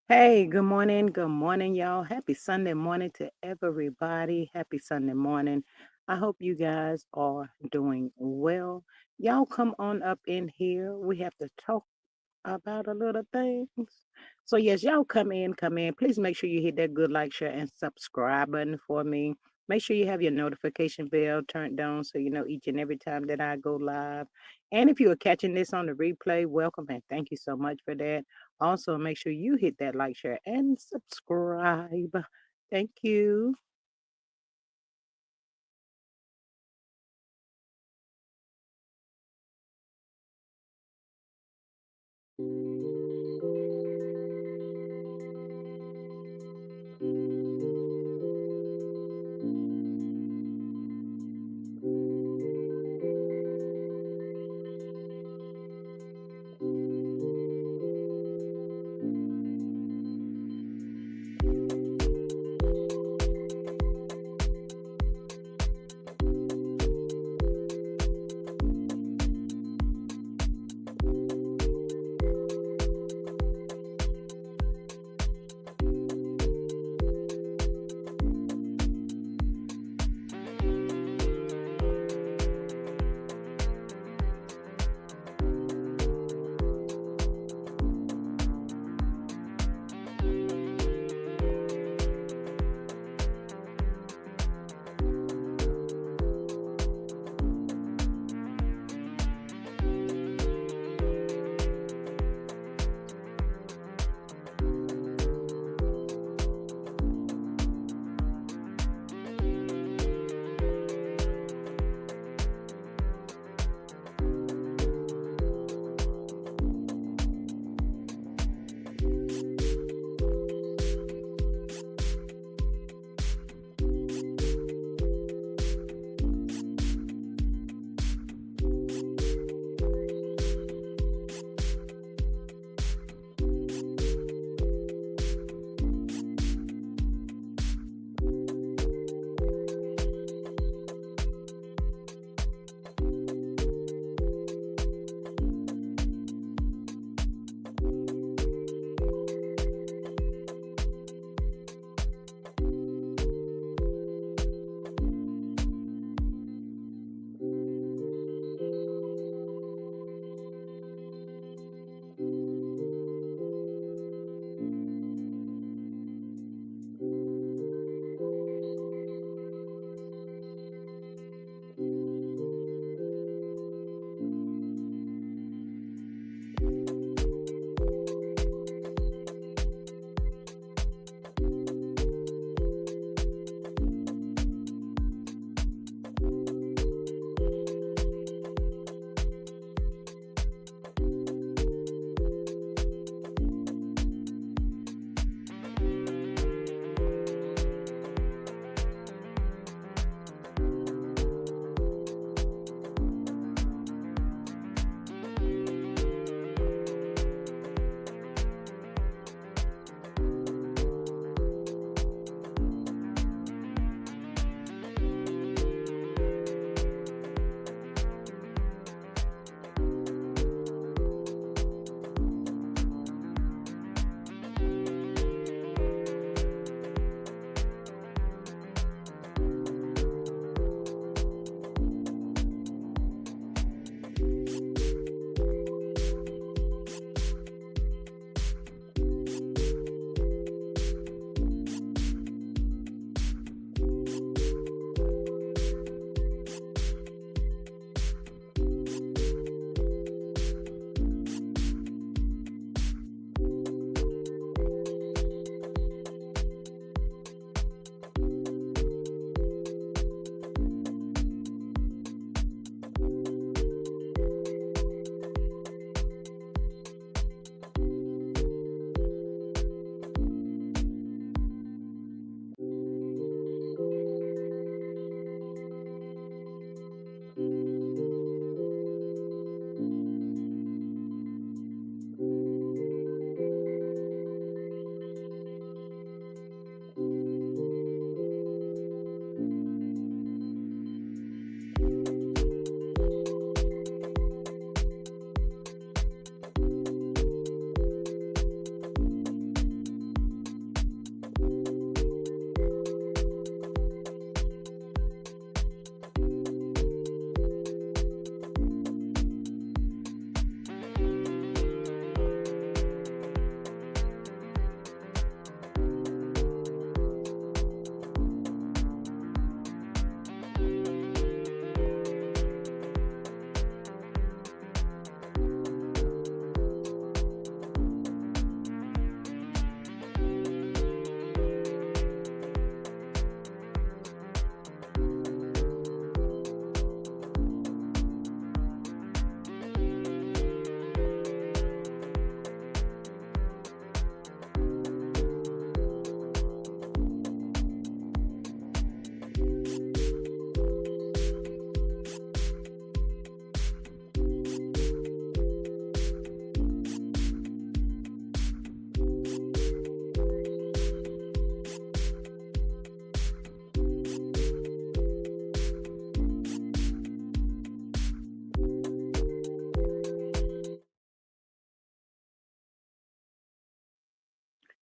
Hey, good morning, y'all. Happy Sunday morning to everybody. Happy Sunday morning. I hope you guys are doing well. Y'all come on up in here. We have to talk about a little things. So yes, y'all come in, come in. Please make sure you hit that good like, share, and subscribe button for me. Make sure you have your notification bell turned on so you know each and every time that I go live. And if you are catching this on the replay, welcome and thank you so much for that. Also, make sure you hit that like, share, and subscribe. Thank you.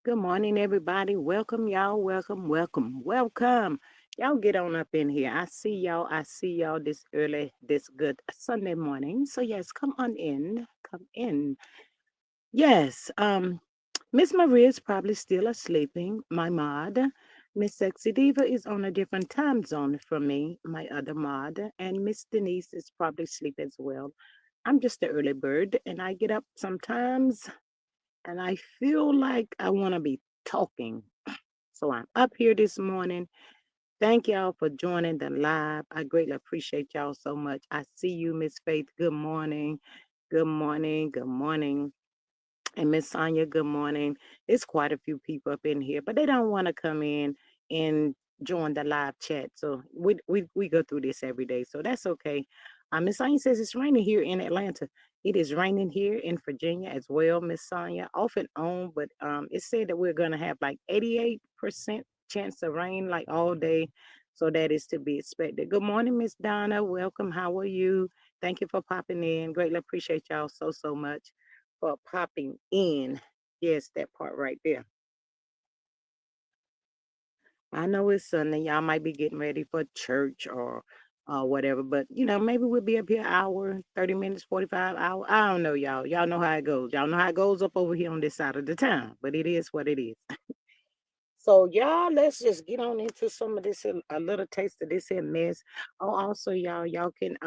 Good morning, everybody. Welcome, y'all. Welcome, welcome, welcome. Y'all get on up in here. I see y'all. I see y'all this early, this good Sunday morning. So yes, come on in. Come in. Yes. Miss Maria is probably still sleeping. My mod. Miss Sexy Diva is on a different time zone from me, my other mod, and Miss Denise is probably asleep as well. I'm just the early bird, and I get up sometimes and I feel like I want to be talking. So I'm up here this morning. Thank y'all for joining the live. I greatly appreciate y'all so much. I see you, Miss Faith. Good morning. Good morning. Good morning. And Miss Sonia, good morning. It's quite a few people up in here, but they don't want to come in and join the live chat. So we go through this every day. So that's okay. Miss Sonia says it's raining here in Atlanta. It is raining here in Virginia as well, Miss Sonia, off and on, but it said that we're gonna have like 88% chance of rain like all day. So that is to be expected. Good morning, Miss Donna. Welcome. How are you? Thank you for popping in. Greatly appreciate y'all so much for popping in. Yes, that part right there. I know it's Sunday. Y'all might be getting ready for church or whatever, but maybe we'll be up here hour, 30 minutes, 45 hour. I don't know, y'all. Y'all know how it goes. Y'all know how it goes up over here on this side of the town, but it is what it is. So y'all, let's just get on into some of this, a little taste of this here mess. Oh, also, y'all can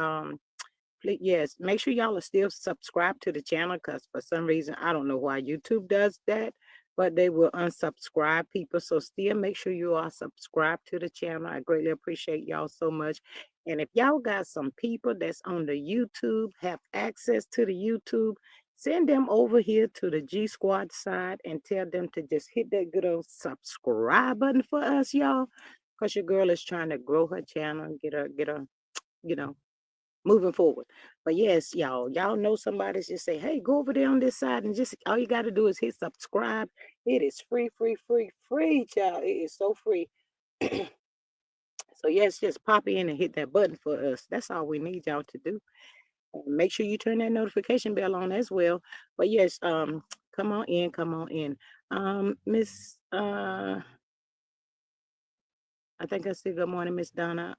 yes, make sure y'all are still subscribed to the channel because for some reason, I don't know why YouTube does that, but they will unsubscribe people. So still make sure you are subscribed to the channel. I greatly appreciate y'all so much. And if y'all got some people that's on the YouTube, have access to the YouTube, send them over here to the G Squad side and tell them to just hit that good old subscribe button for us, y'all. Because your girl is trying to grow her channel and get her, you know, moving forward. But yes, y'all know somebody just say, hey, go over there on this side and just all you got to do is hit subscribe. It is free, free, free, free, child. It is so free. So yes, just pop in and hit that button for us. That's all we need y'all to do. Make sure you turn that notification bell on as well. But yes, come on in, come on in. Miss I think I said good morning, Miss Donna.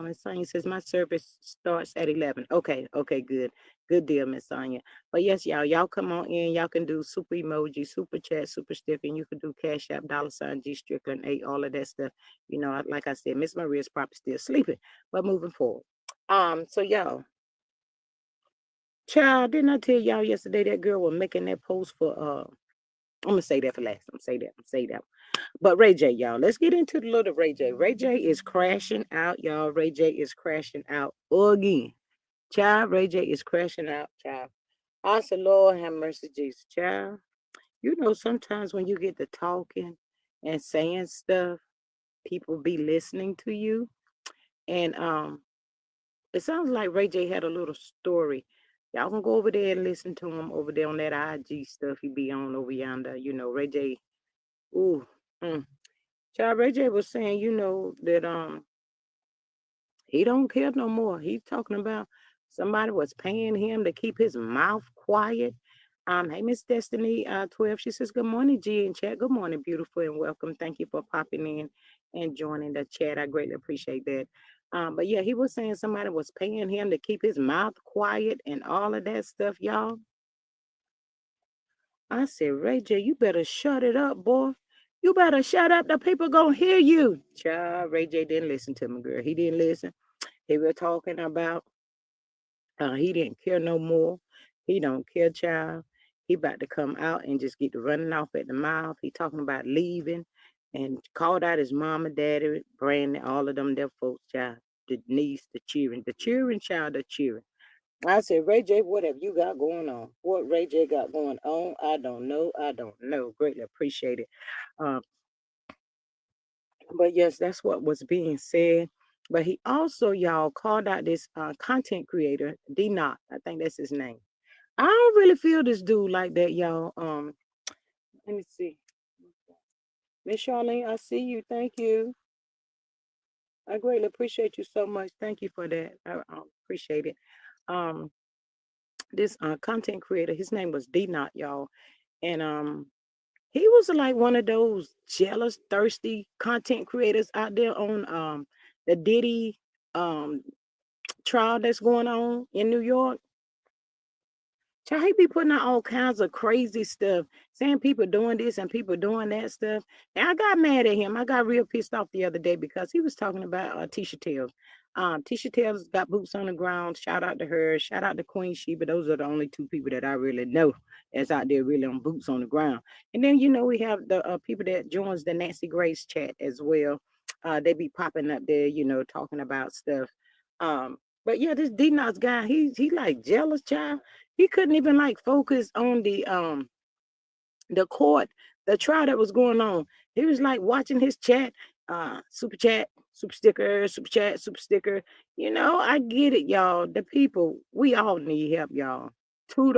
Miss Sonia says my service starts at 11. Okay, okay, good. Good deal, Miss Sonia. But yes, y'all come on in. Y'all can do super emoji, super chat, super stick, and you can do Cash App, dollar sign, G Strickland, 8, all of that stuff. Like I said, Miss Maria's probably still sleeping, but moving forward. So y'all, child, didn't I tell y'all yesterday that girl was making that post for I'm gonna say that for last. I'm gonna say that. But Ray J, y'all, let's get into the little Ray J. Ray J is crashing out, y'all. Ray J is crashing out again. Child, Ray J is crashing out, child. I said, Lord have mercy, Jesus, child. Sometimes when you get to talking and saying stuff, people be listening to you. And it sounds like Ray J had a little story. Y'all can go over there and listen to him over there on that IG stuff he be on over yonder. Ray J. Ooh. Mm. Child, Ray J was saying, that he don't care no more. He's talking about somebody was paying him to keep his mouth quiet. Hey, Miss Destiny, 12. She says, good morning, G in chat. Good morning, beautiful, and welcome. Thank you for popping in and joining the chat. I greatly appreciate that. But yeah, he was saying somebody was paying him to keep his mouth quiet and all of that stuff, y'all. I said, Ray J, you better shut it up, boy. You better shut up. The people gonna hear you. Child, Ray J didn't listen to me, girl. He didn't listen. He was talking about he didn't care no more. He don't care, child. He about to come out and just get to running off at the mouth. He talking about leaving and called out his mama, daddy, Brandon, all of them, their folks, child. The niece, the cheering child, the cheering. I said, Ray J, what have you got going on? What Ray J got going on? I don't know. I don't know. Greatly appreciate it. Um, but yes, that's what was being said. But he also, y'all, called out this content creator, D Not. I think that's his name. I don't really feel this dude like that, y'all. Let me see. Miss Charlene, I see you. Thank you. I greatly appreciate you so much. Thank you for that. I appreciate it. Um, this content creator, his name was D Not, y'all. And He was like one of those jealous, thirsty content creators out there on the Diddy um trial that's going on in New York. Child, he be putting out all kinds of crazy stuff, saying people doing this and people doing that stuff. And I got mad at him. I got real pissed off the other day because he was talking about Tisha Tales. Tisha Tales got boots on the ground. Shout out to her. Shout out to Queen Sheba. Those are the only two people that I really know that's out there really on boots on the ground. And then we have the people that joins the Nancy Grace chat as well. They be popping up there, talking about stuff. But yeah, this D Knox guy, he like jealous child. He couldn't even like focus on the court, the trial that was going on. He was like watching his chat, super sticker, super chat, super sticker. I get it, y'all. The people, we all need help, y'all. $2,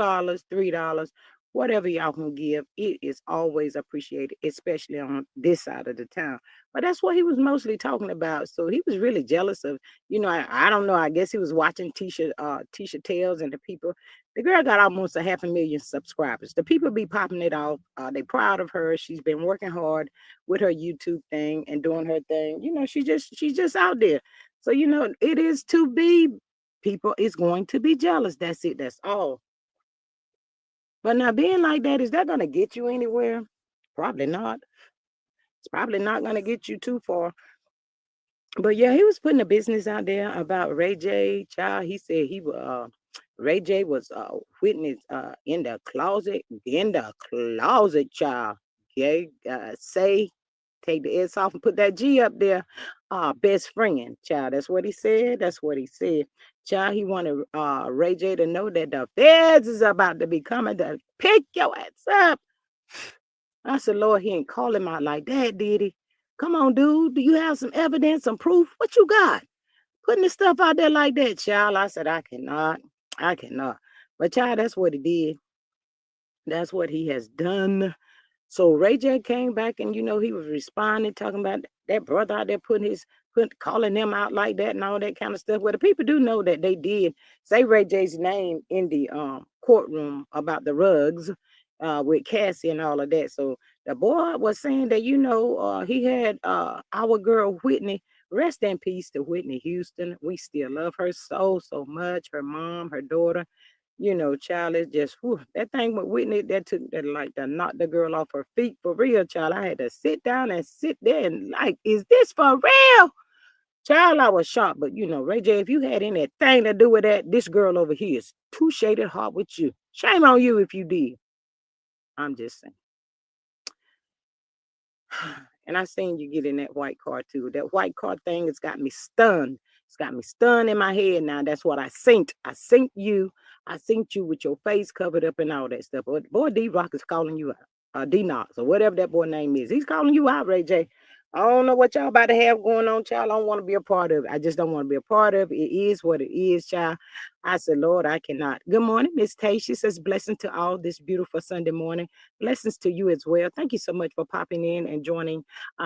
$3, whatever y'all can give, it is always appreciated, especially on this side of the town. But that's what he was mostly talking about. So he was really jealous of, I don't know. I guess he was watching Tisha Tales and the people. The girl got almost a 500,000 subscribers. The people be popping it off. They proud of her. She's been working hard with her YouTube thing and doing her thing. She's just out there. So it is to be. People is going to be jealous. That's it. That's all. But now being like that, is that gonna get you anywhere? Probably not. It's probably not gonna get you too far. But yeah, he was putting a business out there about Ray J. Child, he said Ray J was witness in the closet, child. Okay, say take the S off and put that G up there. Best friend, child. That's what he said. That's what he said. Child, he wanted Ray J to know that the feds is about to be coming to pick your ass up. I said, Lord, he ain't call him out like that, did he? Come on, dude. Do you have some evidence, some proof? What you got? Putting the stuff out there like that, child. I said, I cannot. I cannot. But child, that's what he did. That's what he has done. So Ray J came back and he was responding, talking about that brother out there calling them out like that and all that kind of stuff. Well, the people do know that they did say Ray J's name in the courtroom about the rugs with Cassie and all of that. So the boy was saying that he had our girl Whitney. Rest in peace to Whitney Houston. We still love her so much. Her mom, her daughter. Child, is just that thing with Whitney that took that like to knock the girl off her feet for real, child. I had to sit down and sit there and like, is this for real? Child, I was shocked, but Ray J, if you had anything to do with that, this girl over here is too shaded hard with you. Shame on you if you did. I'm just saying. And I seen you get in that white car too. That white car thing has got me stunned. It's got me stunned in my head now. That's what I synced. I synced you. I synced you with your face covered up and all that stuff. But boy, D Rock is calling you out. D Knox or whatever that boy name is. He's calling you out, Ray J. I don't know what y'all about to have going on, child. I don't want to be a part of it. I just don't want to be a part of it. It is what it is, child. I said, Lord, I cannot. Good morning, Miss Tay. She says, blessing to all this beautiful Sunday morning. Blessings to you as well. Thank you so much for popping in and joining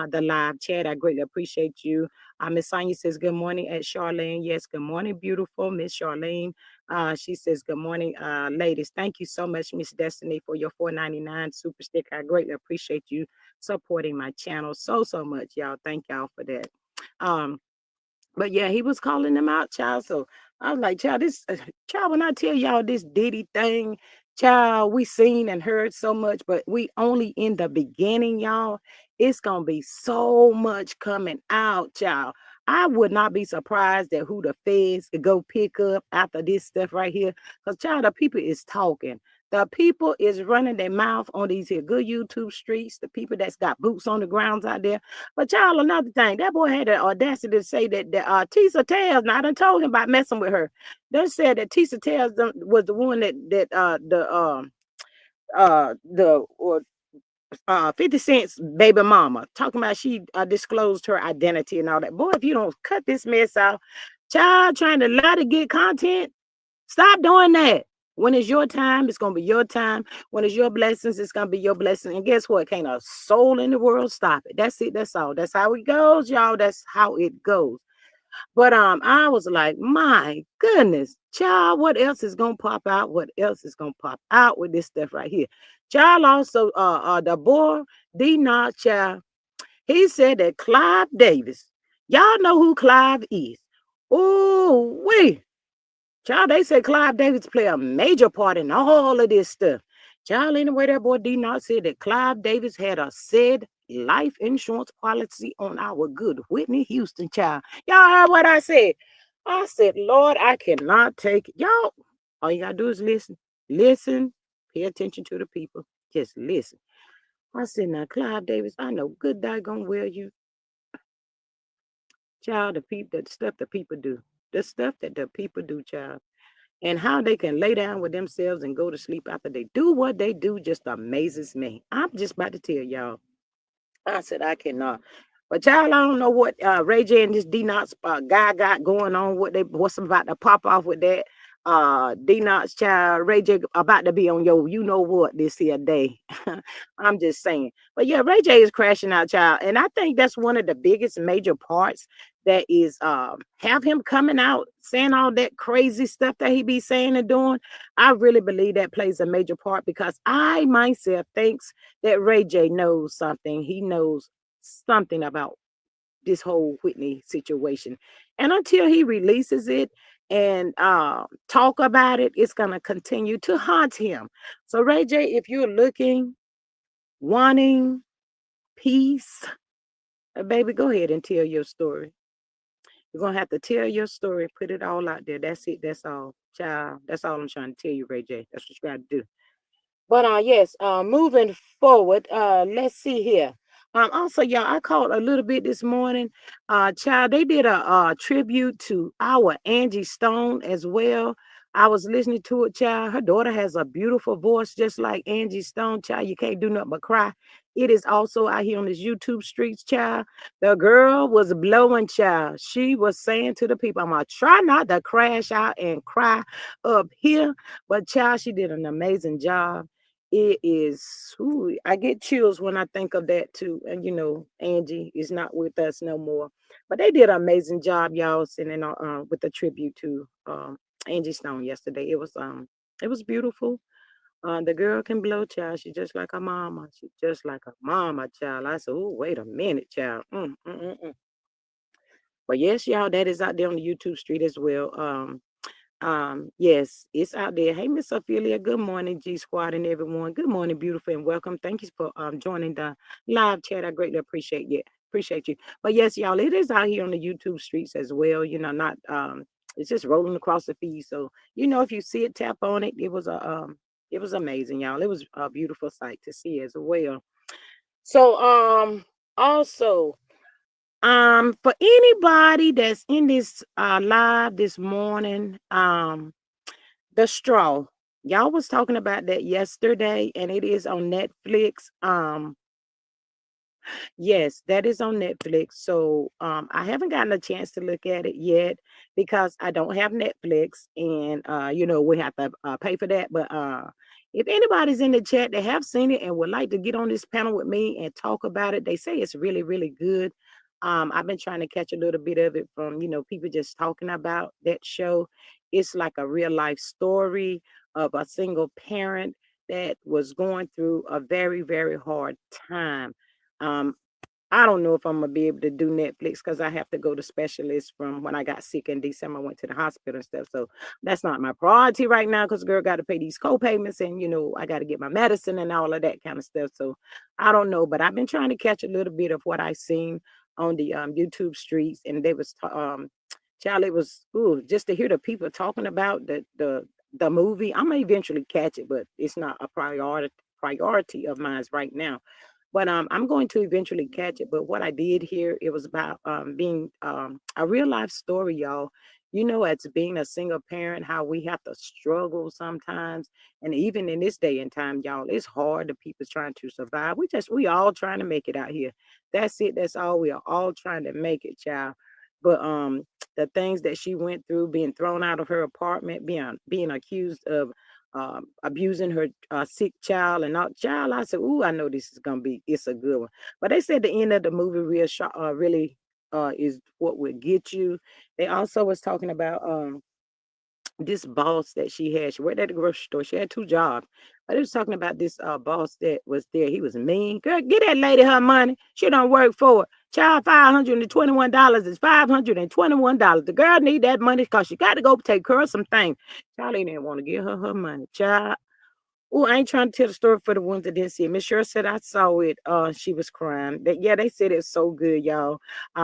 the live chat. I greatly appreciate you. Miss Sonia says, good morning at Charlene. Yes, good morning, beautiful Miss Charlene. She says, good morning, ladies. Thank you so much, Miss Destiny, for your $4.99 super stick. I greatly appreciate you supporting my channel so much, y'all. Thank y'all for that. But yeah, he was calling them out, child. So I was like, child, child, when I tell y'all this Diddy thing, child, we seen and heard so much, but we only in the beginning, y'all. It's gonna be so much coming out, child. I would not be surprised at who the feds could go pick up after this stuff right here. Because child, the people is talking. The people is running their mouth on these here good YouTube streets. The people that's got boots on the grounds out there. But y'all, another thing, that boy had the audacity to say that Tisa Tales. Now I done told him about messing with her. They said that Tisa Tales was the one that the 50 Cent's baby mama talking about she disclosed her identity and all that. Boy, if you don't cut this mess out, child trying to lie to get content, stop doing that. When it's your time, it's gonna be your time. When it's your blessings, it's gonna be your blessing. And guess what? Can't a soul in the world stop it. That's it. That's all. That's how it goes, y'all. That's how it goes. But I was like, my goodness, child, what else is gonna pop out? What else is gonna pop out with this stuff right here? Child also, the boy, D Not child, he said that Clive Davis, y'all know who Clive is. Oh, wait. Child, they said Clive Davis play a major part in all of this stuff. Child, anyway, that boy D Not said that Clive Davis had a said life insurance policy on our good Whitney Houston, child. Y'all heard what I said? I said, Lord, I cannot take it. Y'all, all you gotta do is listen. Listen, pay attention to the people. Just listen. I said, now, Clive Davis, I know good doggone well you, child, the people, the stuff the people do. The stuff that the people do, child. And how they can lay down with themselves and go to sleep after they do what they do just amazes me. I'm just about to tell y'all. I said, I cannot. But child, I don't know what Ray J and this D Knots guy got going on. What's about to pop off with that? D Knots child, Ray J about to be on yo, you know what this here day. I'm just saying. But yeah, Ray J is crashing out, child. And I think that's one of the biggest major parts that is have him coming out saying all that crazy stuff that he be saying and doing. I really believe that plays a major part because I myself thinks that Ray J knows something. He knows something about this whole Whitney situation. And until he releases it and talk about it, it's going to continue to haunt him. So, Ray J, if you're looking, wanting peace, baby, go ahead and tell your story. You're going to have to tell your story, put it all out there. That's it. That's all. Child, that's all I'm trying to tell you, Ray J. That's what you got to do. But yes, moving forward, let's see here. Also, y'all, I called a little bit this morning. Child, they did a tribute to our Angie Stone as well. I was listening to it, child. Her daughter has a beautiful voice, just like Angie Stone, child. You can't do nothing but cry. It is also out here on this YouTube streets, child. The girl was blowing, child. She was saying to the people, I'm gonna try not to crash out and cry up here. But child, she did an amazing job. It is, ooh, I get chills when I think of that too. And Angie is not with us no more. But they did an amazing job, y'all, sending with the tribute to Angie Stone yesterday. It was beautiful. The girl can blow, child. She just like her mama. She just like her mama, child. I said, oh, wait a minute, child. But yes, y'all, that is out there on the YouTube street as well. Yes, it's out there. Hey, Miss Ophelia. Good morning, G Squad and everyone. Good morning, beautiful, and welcome. Thank you for joining the live chat. I greatly appreciate you. Appreciate you. But yes, y'all, it is out here on the YouTube streets as well. Not it's just rolling across the feed. So if you see it, tap on it. It was amazing, y'all. It was a beautiful sight to see as well. So also for anybody that's in this live this morning, the Straw. Y'all was talking about that yesterday, and it is on Netflix. Yes, that is on Netflix. So I haven't gotten a chance to look at it yet because I don't have Netflix, and we have to pay for that. But if anybody's in the chat that have seen it and would like to get on this panel with me and talk about it, they say it's really, really good. I've been trying to catch a little bit of it from people just talking about that show. It's like a real life story of a single parent that was going through a very, very hard time. um, I don't know if I'm gonna be able to do Netflix because I have to go to specialists from when I got sick in December. I went to the hospital and stuff. So that's not my priority right now because girl got to pay these co-payments and I got to get my medicine and all of that kind of stuff. So I don't know, but I've been trying to catch a little bit of what I seen on the YouTube streets, and they was child, it was just to hear the people talking about the movie. I'm gonna eventually catch it, but it's not a priority of mine right now. But I'm going to eventually catch it. But what I did here, it was about being a real life story, y'all. As being a single parent, how we have to struggle sometimes. And even in this day and time, y'all, it's hard. The people's trying to survive. We all trying to make it out here. That's it. That's all. We are all trying to make it, child. But the things that she went through, being thrown out of her apartment, being accused of abusing her sick child and not child. I said, "Ooh, I know this is gonna be. It's a good one." But they said the end of the movie really is what would get you. They also was talking about this boss that she had. She worked at the grocery store. She had two jobs. But it was talking about this boss that was there. He was mean. Girl, get that lady her money. She don't work for it. Child, $521 is $521. The girl need that money because she got to go take care of some things. Charlie didn't want to give her her money. Child, oh, I ain't trying to tell the story for the ones that didn't see it. Miss Cheryl said I saw it. She was crying. Yeah, they said it's so good, y'all.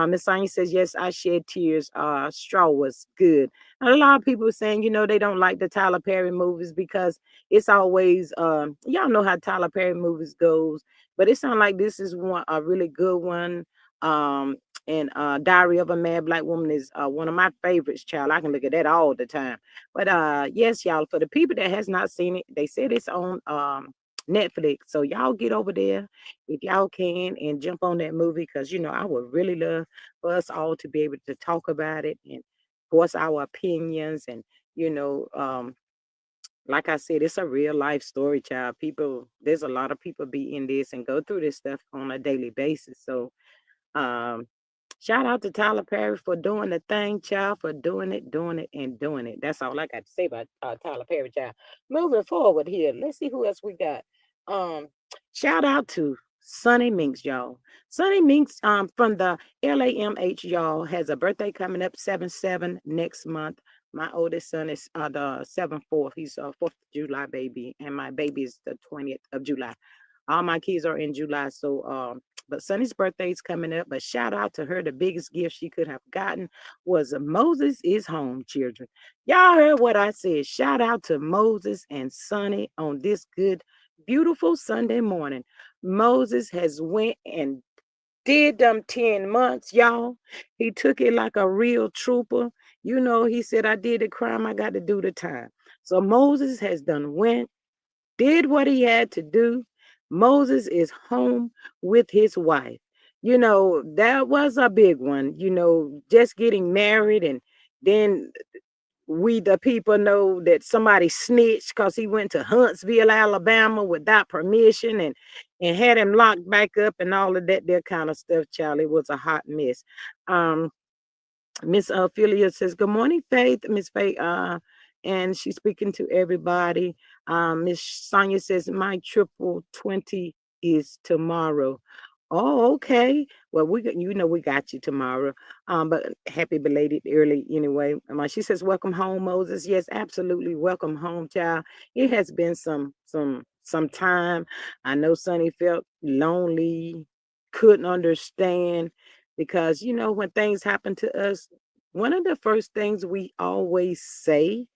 Miss Sonia says, yes, I shed tears. Straw was good. And a lot of people are saying, they don't like the Tyler Perry movies because it's always y'all know how Tyler Perry movies goes, but it sounds like this is a really good one. Um and Diary of a Mad Black Woman is one of my favorites, child. I can look at that all the time. But yes, y'all, for the people that has not seen it, they said it's on Netflix. So y'all get over there if y'all can and jump on that movie because I would really love for us all to be able to talk about it and voice our opinions and you know, um like I said, it's a real life story, child. There's a lot of people be in this and go through this stuff on a daily basis. So um, shout out to Tyler Perry for doing the thing, child, for doing it, and doing it. That's all I got to say about Tyler Perry, child. Moving forward here, let's see who else we got. Um, shout out to Sunny Minx, y'all. Sunny Minx, from the LAMH, y'all, has a birthday coming up 7/7 next month. My oldest son is the 7/4. He's a 4th of July baby, and my baby is the 20th of July. All my kids are in July, so but Sunny's birthday is coming up. But shout out to her. The biggest gift she could have gotten was Moses is home, children. Y'all heard what I said. Shout out to Moses and Sunny on this good, beautiful Sunday morning. Moses has went and did them 10 months, y'all. He took it like a real trooper. He said, I did the crime, I got to do the time. So Moses has done went did what he had to do. Moses is home with his wife. That was a big one, just getting married. And then we, the people, know that somebody snitched because he went to Huntsville, Alabama without permission and had him locked back up and all of that, kind of stuff, Charlie. It was a hot mess. Um, Miss Ophelia says, good morning, Faith. Miss Faith, and she's speaking to everybody. Miss Sonia says, my triple 20 is tomorrow. Oh, okay. Well, we got you tomorrow. But happy belated early anyway. She says, welcome home, Moses. Yes, absolutely. Welcome home, child. It has been some time. I know Sonny felt lonely, couldn't understand because when things happen to us, one of the first things we always say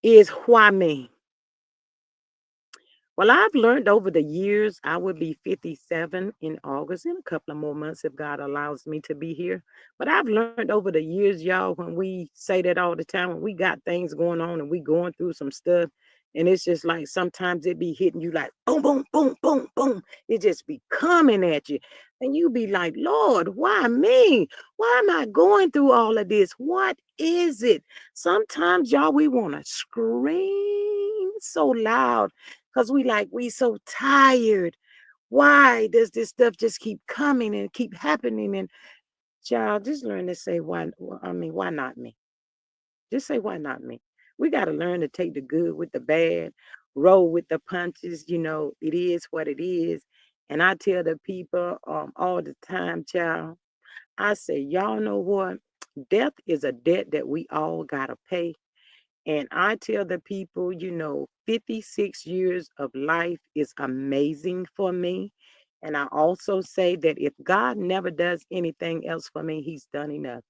is why me. Well, I've learned over the years, I will be 57 in August, in a couple of more months if God allows me to be here. But I've learned over the years, y'all, when we say that all the time, when we got things going on and we going through some stuff, and it's just like sometimes it be hitting you like boom, boom, boom, boom, boom. It just be coming at you. And you be like, Lord, why me? Why am I going through all of this? What is it? Sometimes, y'all, we want to scream so loud because we so tired. Why does this stuff just keep coming and keep happening? And child, just learn to say why. I mean, why not me? Just say why not me? We got to learn to take the good with the bad, roll with the punches. It is what it is. And I tell the people all the time, child. I say, y'all know what? Death is a debt that we all gotta pay. And I tell the people, 56 years of life is amazing for me. And I also say that if God never does anything else for me, he's done enough.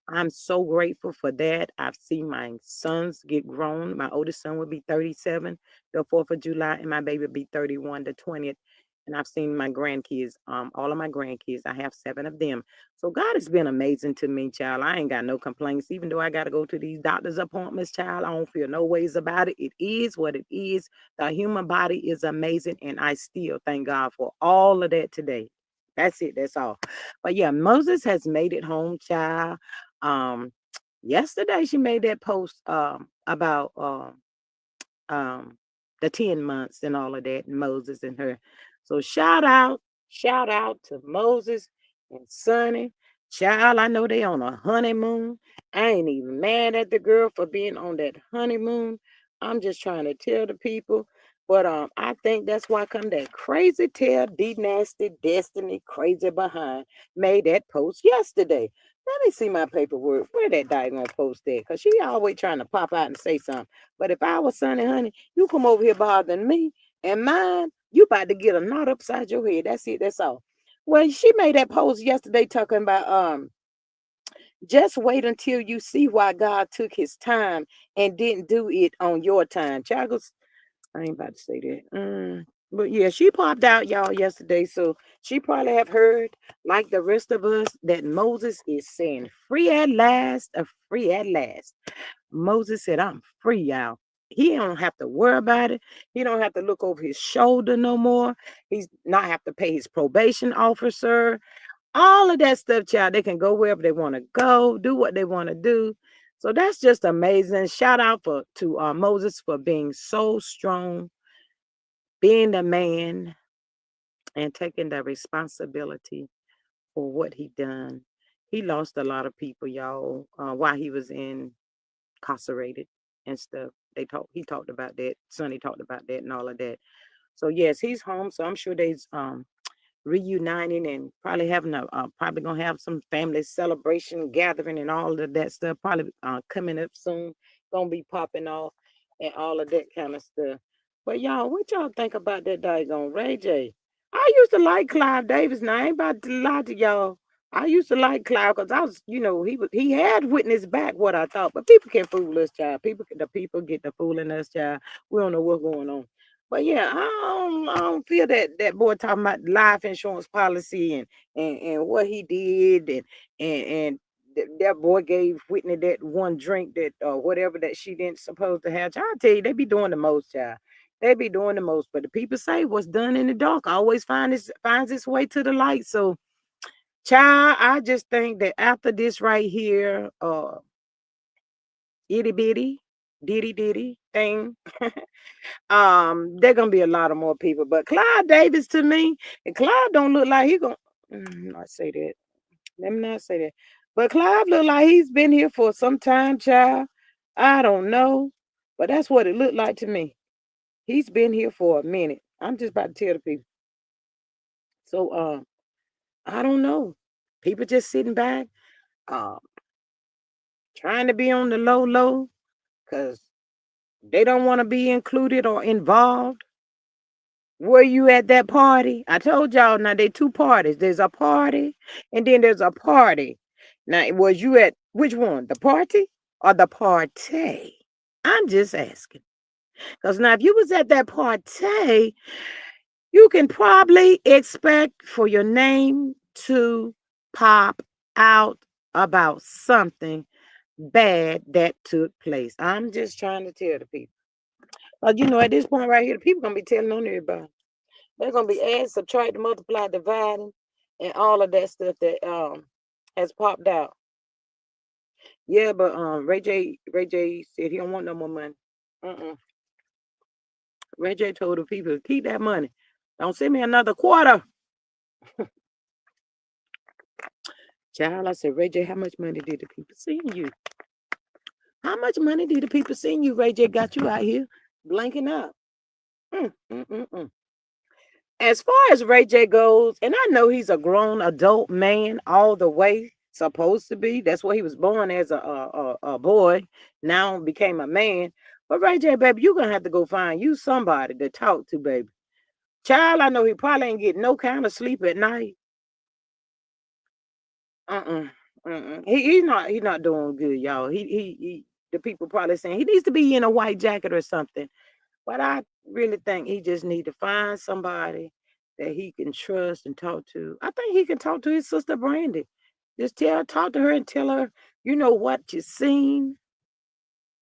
I'm so grateful for that. I've seen my sons get grown. My oldest son will be 37 the 4th of July, and my baby will be 31 the 20th. And I've seen my grandkids, all of my grandkids. I have 7 of them. So God has been amazing to me, child. I ain't got no complaints. Even though I got to go to these doctor's appointments, child, I don't feel no ways about it. It is what it is. The human body is amazing, and I still thank God for all of that today. That's it. That's all. But yeah, Moses has made it home, child. Um, Yesterday she made that post about um the 10 months and all of that, and Moses and her. So shout out to Moses and Sonny. Child, I know they on a honeymoon. I ain't even mad at the girl for being on that honeymoon. I'm just trying to tell the people. But I think that's why come that crazy tell D Nasty Destiny crazy behind made that post yesterday. Let me see my paperwork. Where that gonna post at? Cause she always trying to pop out and say something. But if I was Sunny Honey, you come over here bothering me and mine, you about to get a knot upside your head. That's it. That's all. Well, she made that post yesterday talking about just wait until you see why God took his time and didn't do it on your time. Child goes, I ain't about to say that. But yeah, she popped out y'all yesterday, so she probably have heard, like the rest of us, that Moses is saying free at last, free at last. Moses said, I'm free, y'all. He don't have to worry about it. He don't have to look over his shoulder no more. He's not have to pay his probation officer. All of that stuff, child. They can go wherever they want to go, do what they want to do. So that's just amazing. Shout out to Moses for being so strong, being the man, and taking the responsibility for what he done. He lost a lot of people, y'all, while he was incarcerated and stuff. He talked about that. Sonny talked about that and all of that. So yes, he's home. So I'm sure they's reuniting and probably having probably gonna have some family celebration gathering and all of that stuff probably coming up soon, gonna be popping off and all of that kind of stuff. But y'all, what y'all think about that daggone Ray J? I used to like Clive Davis. Now I ain't about to lie to y'all. I used to like Clive because I was, he had witnessed back what I thought, but people can fool us, child. The people get the fooling us, child. We don't know what's going on. But yeah, I don't feel that boy talking about life insurance policy and what he did and that boy gave Whitney that one drink that whatever that she didn't supposed to have. Child, I tell you, they be doing the most, child. They be doing the most. But the people say what's done in the dark always finds its way to the light. So, child, I just think that after this right here, itty bitty, diddy diddy thing. There gonna be a lot of more people, but Clyde Davis to me, and Clyde don't look like he gonna not say that. Let me not say that. But Clive look like he's been here for some time, child. I don't know. But that's what it looked like to me. He's been here for a minute. I'm just about to tell the people. So I don't know. People just sitting back, uh, trying to be on the low low, because they don't want to be included or involved. Were you at that party? I told y'all now they two parties. There's a party and then there's a party. Now, was you at which one? The party or the party? I'm just asking. Because now if you was at that party, you can probably expect for your name to pop out about something bad that took place. I'm just trying to tell the people. At this point right here, the people gonna be telling on everybody. They're gonna be add, subtract, multiply, dividing, and all of that stuff that has popped out. Yeah, but Ray J said he don't want no more money. Uh-uh. Ray J told the people keep that money. Don't send me another quarter. Child, I said, Ray J, how much money did the people send you? How much money did the people send you? Ray J got you out here blanking out. Mm, mm, mm, mm. As far as Ray J goes, and I know he's a grown adult man all the way, supposed to be. That's what he was born as a boy, now became a man. But Ray J, baby, you're gonna have to go find you somebody to talk to, baby. Child, I know he probably ain't getting no kind of sleep at night. Uh-uh. He's not doing good, y'all. He the people probably saying he needs to be in a white jacket or something. But I really think he just need to find somebody that he can trust and talk to. I think he can talk to his sister Brandy. Just talk to her and tell her, what you seen.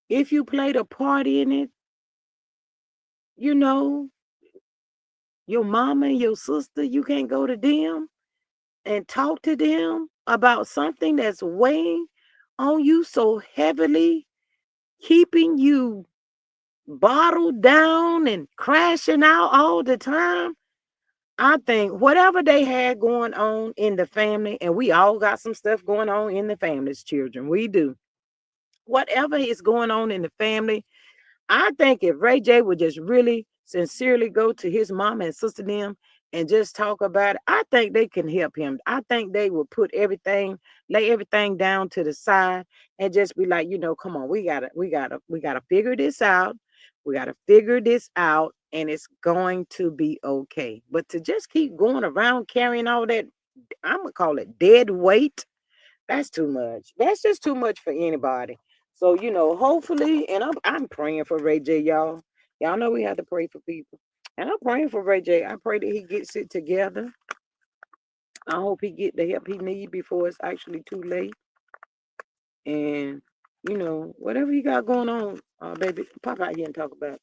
If you played a part in it, you know, your mama and your sister, you can't go to them and talk to them about something that's weighing on you so heavily, keeping you bottled down and crashing out all the time. I think whatever they had going on in the family, and we all got some stuff going on in the family's children. We do. Whatever is going on in the family, I think if Ray J would just really sincerely go to his mom and sister them and just talk about it, I think they can help him. I think they will put everything, lay everything down to the side and just be like, come on, we gotta figure this out. We gotta figure this out and it's going to be okay. But to just keep going around carrying all that, I'm gonna call it dead weight, that's too much. That's just too much for anybody. So, hopefully, and I'm praying for Ray J, y'all. Y'all know we have to pray for people. And I'm praying for Ray J. I pray that he gets it together. I hope he get the help he need before it's actually too late. And, whatever you got going on, baby, pop out here and talk about it.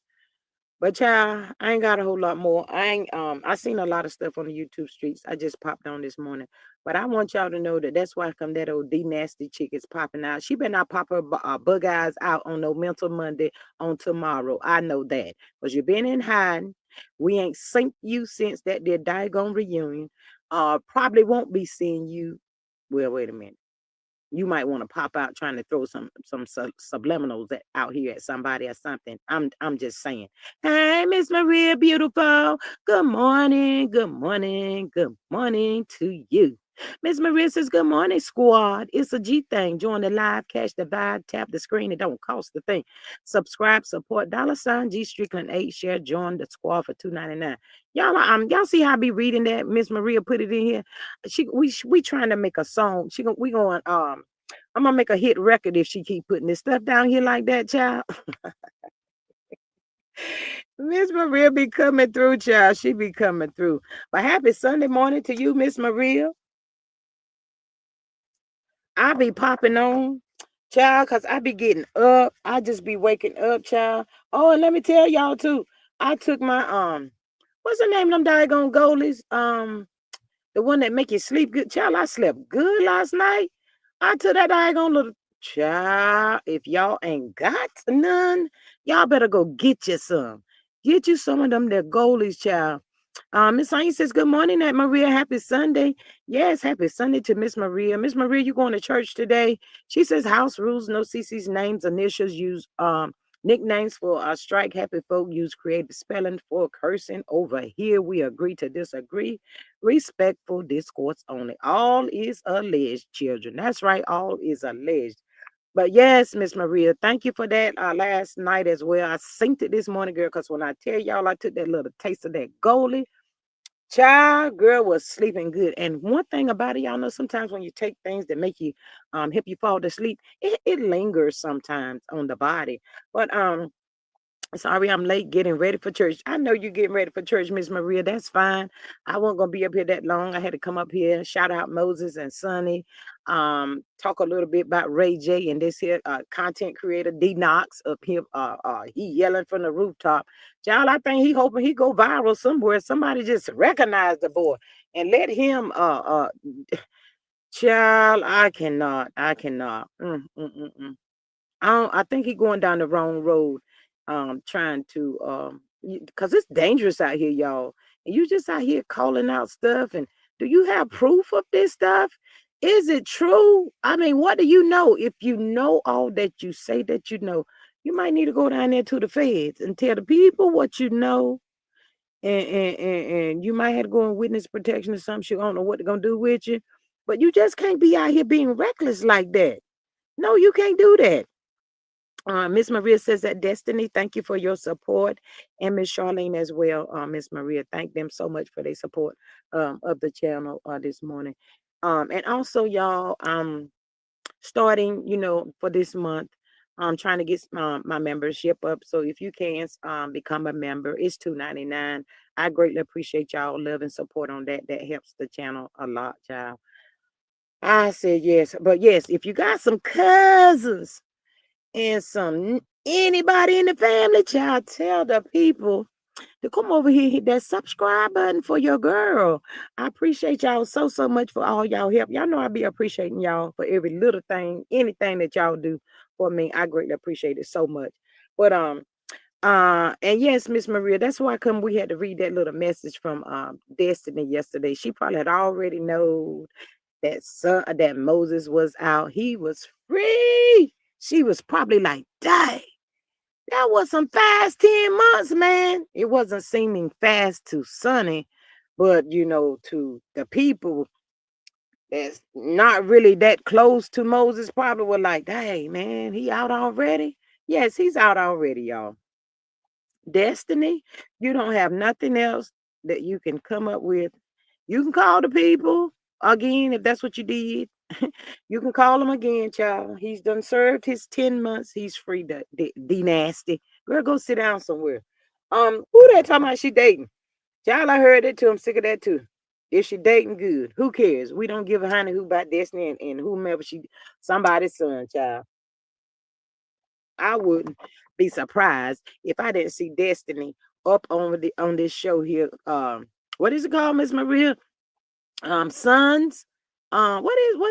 But child, I ain't got a whole lot more. I seen a lot of stuff on the YouTube streets. I just popped on this morning. But I want y'all to know that that's why come that old D nasty chick is popping out. She better not pop her bug eyes out on no mental Monday on tomorrow. I know that. Because you've been in hiding. We ain't synced you since that their daggone reunion. Probably won't be seeing you. Well, wait a minute. You might want to pop out trying to throw some subliminals out here at somebody or something. I'm just saying. Hey, Miss Maria, beautiful. Good morning. Good morning. Good morning to you. Miss Maria says, "Good morning, squad. It's a G thing. Join the live, catch the vibe, tap the screen. It don't cost a thing. Subscribe, support, $ G Strickland 8. Share, join the squad for $2.99. Y'all see how I be reading that? Miss Maria put it in here. We trying to make a song. We going I'm gonna make a hit record if she keep putting this stuff down here like that, child. Miss Maria be coming through, child. She be coming through. But happy Sunday morning to you, Miss Maria. I be popping on, child, because I be getting up. I just be waking up, child. Oh, and let me tell y'all too. I took my what's the name of them doggone goalies? The one that make you sleep good. Child, I slept good last night. I took that daggone little child. If y'all ain't got none, y'all better go get you some. Get you some of them that goalies, child. Miss Sonia says, "Good morning, Aunt Maria. Happy Sunday." Yes, happy Sunday to Miss Maria. Miss Maria, you going to church today? She says, "House rules, no CC's names, initials, use nicknames for strike. Happy folk use creative spelling for cursing. Over here, we agree to disagree. Respectful discourse only. All is alleged, children. That's right, all is alleged." But yes, Miss Maria, thank you for that last night as well. I synced it this morning, girl, because when I tell y'all I took that little taste of that goalie, child, girl was sleeping good. And one thing about it, y'all know sometimes when you take things that make you help you fall to sleep, it lingers sometimes on the body. But sorry, I'm late getting ready for church. I know you're getting ready for church, Miss Maria. That's fine. I wasn't gonna be up here that long. I had to come up here, shout out Moses and Sunny, talk a little bit about Ray J and this here content creator D Knox up here. He yelling from the rooftop. Child, I think he hoping he go viral somewhere. Somebody just recognize the boy and let him child, I cannot. I think he going down the wrong road, trying to because it's dangerous out here, y'all. And you just out here calling out stuff. And do you have proof of this stuff? Is it true? I mean, what do you know? If you know all that you say that you know, you might need to go down there to the feds and tell the people what you know. And you might have to go on witness protection or something. You don't know what they're gonna do with you. But you just can't be out here being reckless like that. No, you can't do that. Miss Maria says that Destiny, thank you for your support, and Miss Charlene as well. Miss Maria, thank them so much for their support of the channel this morning. And also, y'all, starting, for this month, I'm trying to get my membership up. So if you can become a member, it's $2.99. I greatly appreciate y'all love and support on that. That helps the channel a lot, child. I said yes, but yes, if you got some cousins and some anybody in the family, child, tell the people to come over here, hit that subscribe button for your girl. I appreciate y'all so much for all y'all help. Y'all know I be appreciating y'all for every little thing, anything that y'all do for me. I greatly appreciate it so much. But And yes, Miss Maria, that's why come we had to read that little message from Destiny yesterday. She probably had already known that Moses was out. He was free. She was probably like, dang, that was some fast 10 months, man. It wasn't seeming fast to Sunny, but to the people that's not really that close to Moses probably were like, dang, man, he out already? Yes, he's out already, y'all. Destiny, you don't have nothing else that you can come up with. You can call the people again if that's what you did. You can call him again, child. He's done served his 10 months. He's free to D nasty. Girl, go sit down somewhere. Who that talking about she dating? Child, I heard it too. I'm sick of that too. If she dating, good. Who cares? We don't give a honey who about Destiny and whomever somebody's son, child. I wouldn't be surprised if I didn't see Destiny up on this show here. What is it called, Miss Maria? Sons. What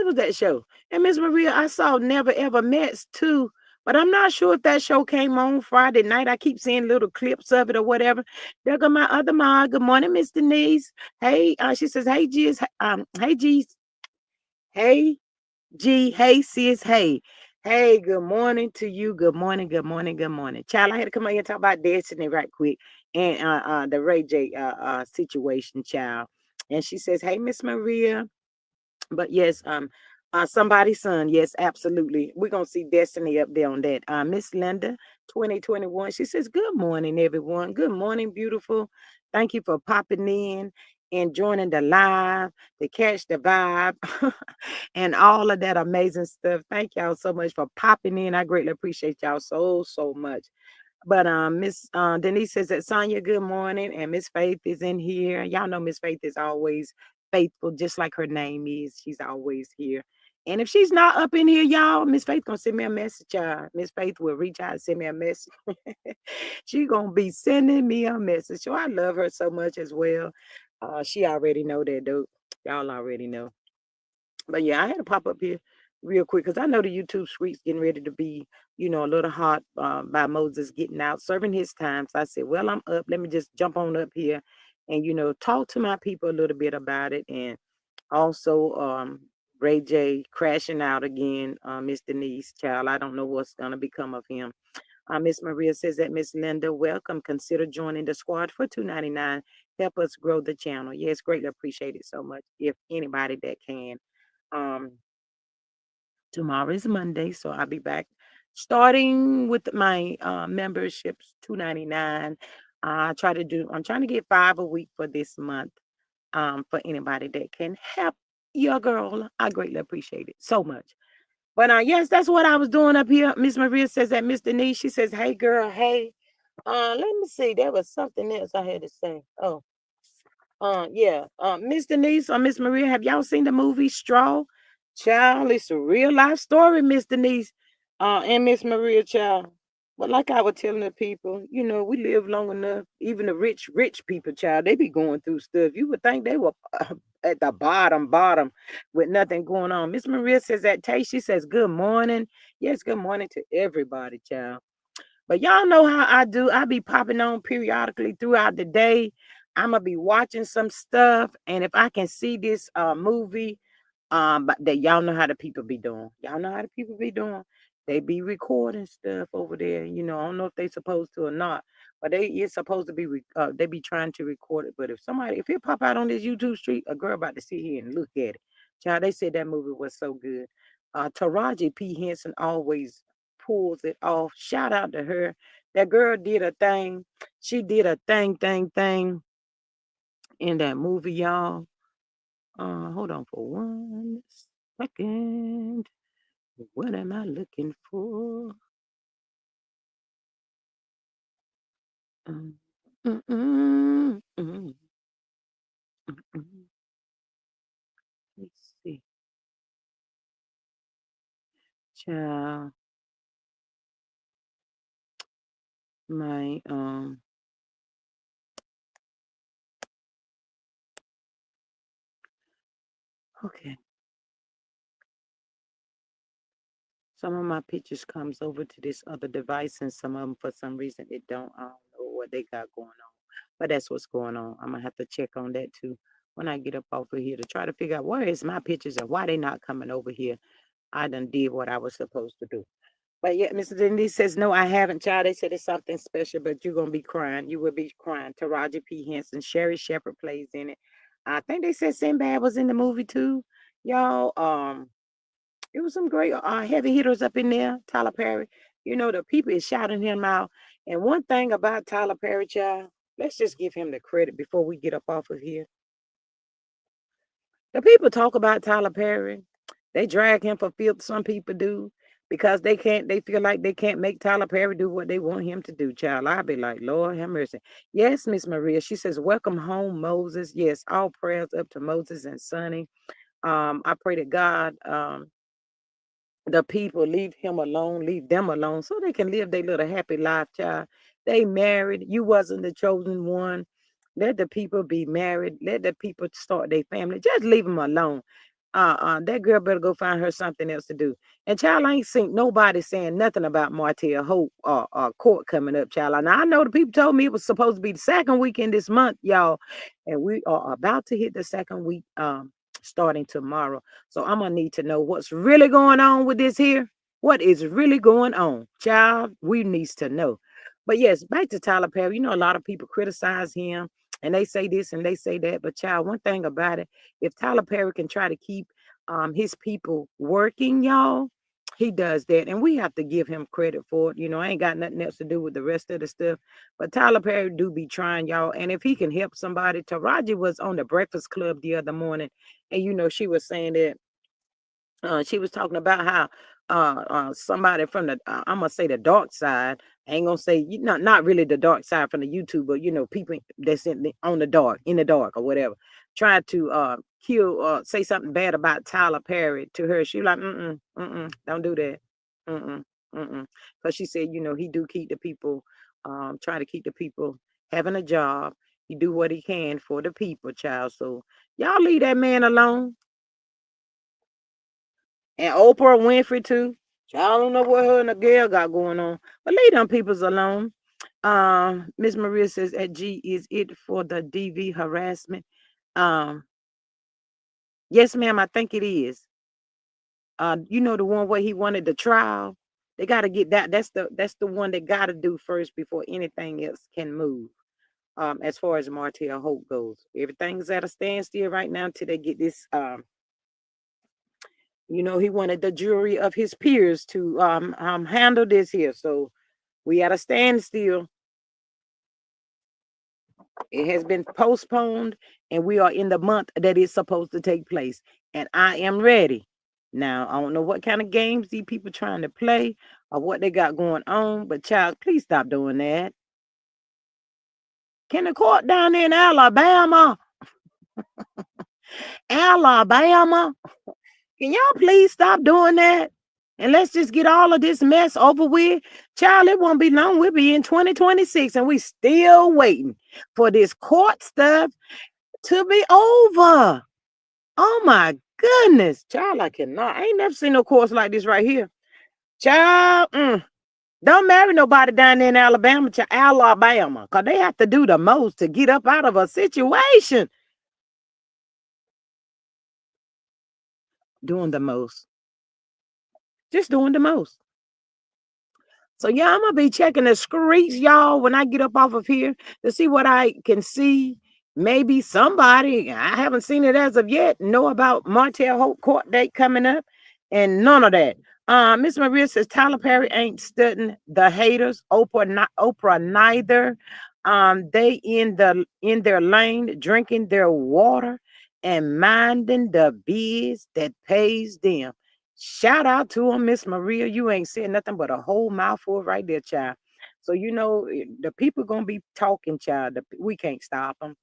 was that show? And Miss Maria, I saw Never Ever Mets too, but I'm not sure if that show came on Friday night. I keep seeing little clips of it or whatever. There go my other mom. Good morning, Miss Denise. Hey, she says, hey, G's, hey, G's, hey, G, hey, sis, hey. Hey, good morning to you. Good morning, good morning, good morning. Child, I had to come out here and talk about Destiny right quick and the Ray J situation, child. And she says, hey, Miss Maria. But yes, somebody's son. Yes, absolutely. We're gonna see Destiny up there on that. Miss Linda, 2021. She says, good morning, everyone. Good morning, beautiful. Thank you for popping in and joining the live to catch the vibe and all of that amazing stuff. Thank y'all so much for popping in. I greatly appreciate y'all so much. But Miss Denise says that Sonia, good morning, and Miss Faith is in here. Y'all know Miss Faith is always faithful, just like her name is. She's always here. And if she's not up in here, y'all, Miss Faith gonna send me a message. Y'all. Miss Faith will reach out and send me a message. She gonna be sending me a message. So I love her so much as well. She already know that, dude. Y'all already know. But yeah, I had to pop up here real quick because I know the YouTube streets getting ready to be, a little hot by Moses getting out, serving his time. So I said, well, I'm up. Let me just jump on up here and, talk to my people a little bit about it. And also, Ray J crashing out again, Miss Denise, child. I don't know what's going to become of him. Miss Maria says that Miss Linda, welcome. Consider joining the squad for $2.99. Help us grow the channel. Yes, greatly appreciated so much. If anybody that can. Um, Tomorrow is Monday, so I'll be back starting with my memberships, $2.99. I'm trying to get 5 a week for this month. For anybody that can help your girl. I greatly appreciate it so much. But yes, that's what I was doing up here. Miss Maria says that Miss Denise, she says, hey girl, hey. Let me see. There was something else I had to say. Oh, yeah. Miss Denise or Miss Maria, have y'all seen the movie Straw? Child, it's a real life story, Miss Denise. And Miss Maria, child. But like I was telling the people, we live long enough. Even the rich people, child, they be going through stuff. You would think they were at the bottom with nothing going on. Miss Maria says that Tay, she says, good morning. Yes, good morning to everybody, child. But y'all know how I do. I be popping on periodically throughout the day. I'm gonna be watching some stuff, and if I can see this movie, but that y'all know how the people be doing. Y'all know how the people be doing. They be recording stuff over there. I don't know if they supposed to or not, but it's supposed to be. They be trying to record it. But if it pop out on this YouTube street, a girl about to sit here and look at it. Child, they said that movie was so good. Taraji P Henson always pulls it off. Shout out to her. That girl did a thing. She did a thing in that movie, y'all. Hold on for 1 second. What am I looking for? Um, mm, mm, mm, mm. Let's see. Child, my okay. Some of my pictures comes over to this other device, and some of them, for some reason, it don't. I don't know what they got going on. But that's what's going on. I'm gonna have to check on that too when I get up off of here to try to figure out where is my pictures and why they not coming over here. I done did what I was supposed to do. But yet, Mr. Denise says, no, I haven't, child. They said it's something special, but you're going to be crying. You will be crying. Taraji P. Henson, Sherry Shepherd plays in it. I think they said Sinbad was in the movie too. Y'all, it was some great heavy hitters up in there. Tyler Perry. You know, the people is shouting him out. And one thing about Tyler Perry, child, let's just give him the credit before we get up off of here. The people talk about Tyler Perry. They drag him for filth. Some people do because they can't. They feel like they can't make Tyler Perry do what they want him to do. Child, I be like, Lord have mercy. Yes, Miss Maria. She says, "Welcome home, Moses." Yes, all prayers up to Moses and Sunny. I pray to God. The people leave him alone, leave them alone, so they can live their little happy life, child. They married. You wasn't the chosen one. Let the people be married. Let the people start their family. Just leave them alone. That girl better go find her something else to do. And child, I ain't seen nobody saying nothing about Martell Hope or court coming up, child. Now I know the people told me it was supposed to be the second weekend this month, y'all, and we are about to hit the second week, starting tomorrow. So I'm gonna need to know what's really going on with this here. What is really going on, child? We needs to know. But yes, back to Tyler Perry. You know, a lot of people criticize him and they say this and they say that. But child, one thing about it, if Tyler Perry can try to keep his people working, y'all, he does that. And we have to give him credit for it. You know, I ain't got nothing else to do with the rest of the stuff. But Tyler Perry do be trying, y'all. And if he can help somebody, Taraji was on the Breakfast Club the other morning, and you know, she was saying that she was talking about how somebody from the I'm gonna say the dark side. I ain't gonna say not really the dark side from the YouTube, but you know, people that's on the dark, in the dark or whatever, tried to kill say something bad about Tyler Perry to her. She was like, don't do that. Mm-mm, mm-mm. Because she said, you know, he do keep the people, try to keep the people having a job. He do what he can for the people, child. So y'all leave that man alone. And Oprah Winfrey too. I don't know what her and the girl got going on. But leave them peoples alone. Miss Maria says at G, is it for the DV harassment? Um, yes, ma'am, I think it is. You know the one where he wanted the trial. They gotta get that. That's the one they gotta do first before anything else can move. As far as Martell Hope goes. Everything's at a standstill right now until they get this you know, he wanted the jury of his peers to handle this here. So we at a standstill. It has been postponed, and we are in the month that it's supposed to take place. And I am ready. Now, I don't know what kind of games these people trying to play or what they got going on, but child, please stop doing that. Can the court down there in Alabama, Alabama, can y'all please stop doing that? And let's just get all of this mess over with. Child, it won't be long. We'll be in 2026 and we still waiting for this court stuff to be over. Oh my goodness. Child, I cannot. I ain't never seen no courts like this right here. Child, don't marry nobody down there in Alabama, to Alabama, because they have to do the most to get up out of a situation. Doing the most. Just doing the most. So yeah, I'm gonna be checking the streets, y'all, when I get up off of here to see what I can see. Maybe somebody, I haven't seen it as of yet, know about Martell Hope court date coming up, and none of that. Miss Maria says Tyler Perry ain't studying the haters. Oprah neither. They in their lane, drinking their water and minding the biz that pays them. Shout out to him, Miss Maria. You ain't said nothing but a whole mouthful right there, child. So you know the people gonna be talking, child. We can't stop them.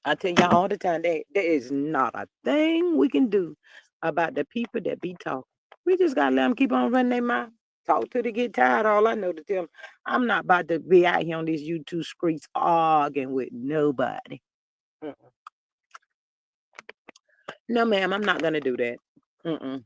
I tell y'all all the time that there is not a thing we can do about the people that be talking. We just gotta let them keep on running their mouth. Talk till they get tired. All I know to tell them, I'm not about to be out here on these YouTube streets arguing with nobody. Mm-mm. No, ma'am, I'm not gonna do that. Mm-mm.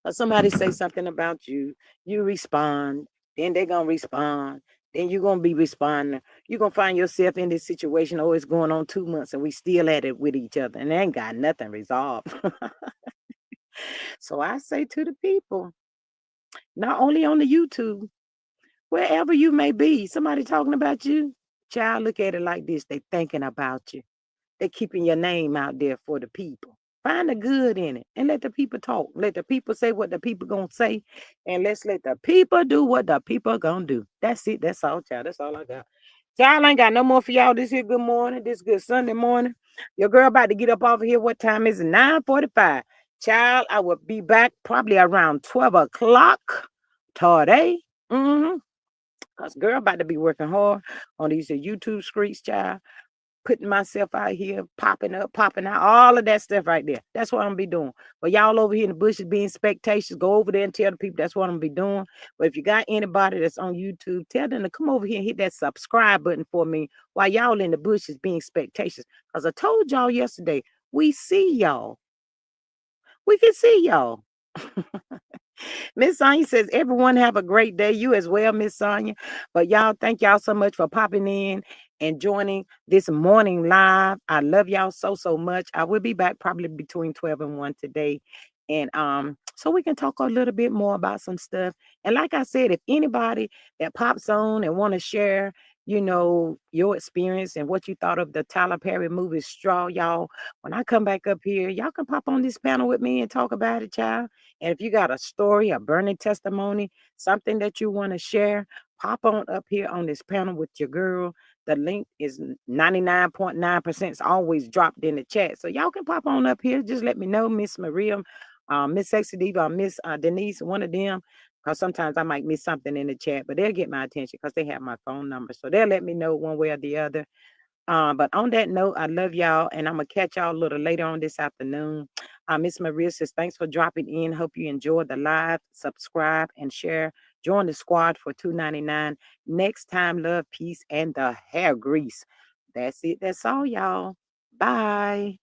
Or somebody say something about you, you respond, then they're gonna respond, then you're gonna be responding. You're gonna find yourself in this situation, oh, it's going on 2 months and we still at it with each other and they ain't got nothing resolved. So I say to the people, not only on the YouTube, wherever you may be, somebody talking about you, child, look at it like this. They thinking about you. They keeping your name out there for the people. Find the good in it and let the people talk. Let the people say what the people gonna say, and let's let the people do what the people gonna do. That's it. That's all, child. That's all I got. Child, I ain't got no more for y'all this here good morning. This good Sunday morning. Your girl about to get up off of here. What time is it? 9:45. Child, I will be back probably around 12 o'clock today. Mm-hmm. Cause girl about to be working hard on these YouTube streets, child, putting myself out here, popping up, popping out, all of that stuff right there. That's what I'm gonna be doing. But y'all over here in the bushes being spectators, go over there and tell the people that's what I'm gonna be doing. But if you got anybody that's on YouTube, tell them to come over here and hit that subscribe button for me while y'all in the bushes being spectators. Because I told y'all yesterday, we see y'all. We can see y'all. Miss Sonia says, everyone have a great day. You as well, Miss Sonia. But y'all, thank y'all so much for popping in and joining this morning live. I love y'all so, so much. I will be back probably between 12 and 1 today. And so we can talk a little bit more about some stuff. And like I said, if anybody that pops on and want to share, your experience and what you thought of the Tyler Perry movie Straw, y'all, when I come back up here, y'all can pop on this panel with me and talk about it, child. And if you got a story, a burning testimony, something that you want to share, pop on up here on this panel with your girl. The link is 99.9%. It's always dropped in the chat. So y'all can pop on up here. Just let me know, Miss Maria, Miss Sexy Diva, or Miss Denise, one of them. Because sometimes I might miss something in the chat, but they'll get my attention because they have my phone number. So they'll let me know one way or the other. But on that note, I love y'all, and I'm gonna catch y'all a little later on this afternoon. Miss Maria says, thanks for dropping in. Hope you enjoyed the live. Subscribe and share. Join the squad for $2.99. Next time, love, peace, and the hair grease. That's it. That's all, y'all. Bye.